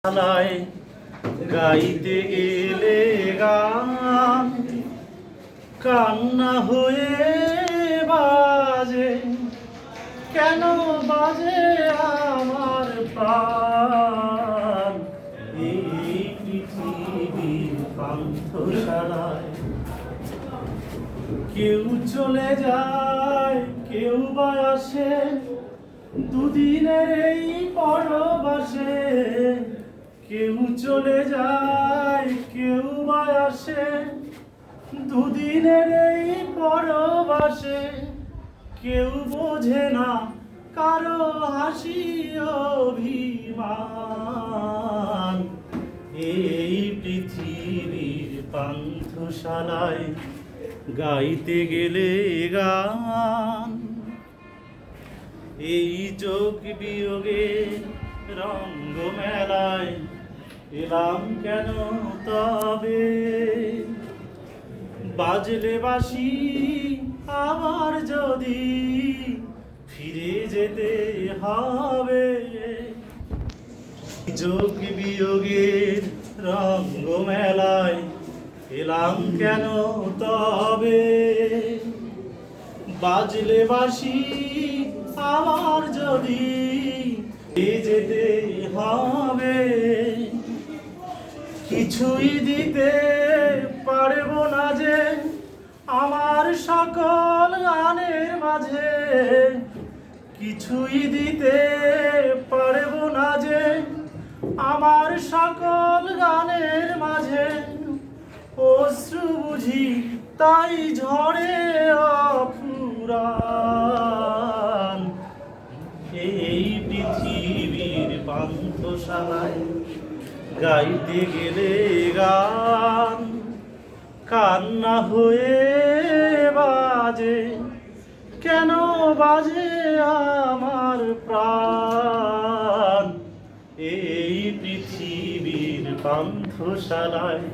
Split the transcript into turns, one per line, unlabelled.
পালায় গাইতে গেলে গান কান্না হয়ে বাজে, কেন বাজে আমার প্রাণ? এই পৃথিবীর পান্থশালায় কেউ চলে যায়, কেউ বা আসে, দুদিনের এই পরবাসে। কেউ চলে যায়, কেউ বা আসে, দুদিনের এই পরবাসে। কেউ বোঝে না কারো হাসি অভিমান। এই পৃথিবীর পান্থশালায় গাইতে গেলে গান, এই যোগ বিয়োগে রঙ্গ মেলায় এলাম কেন তবে? বাজলে বাঁশি আবার যদি ফিরে যেতে হবে, যোগ বিয়োগের রঙ্গ মেলায় এলাম কেন তবে? বাজলে বাঁশি আমার যদি যেতে হবে, কিছুই দিতে পারবো না যে আমার সকল গানের মাঝে। কিছুই দিতে পারবো না যে আমার সকল গানের মাঝে। অশ্রু বুঝি তাই ঝরে অফুরান। এই পৃথিবীর পান্থশালায় গাইতে গেলে গান কান্না হয়ে বাজে, কেন বাজে আমার প্রাণ? এই পৃথিবীর পান্থশালায়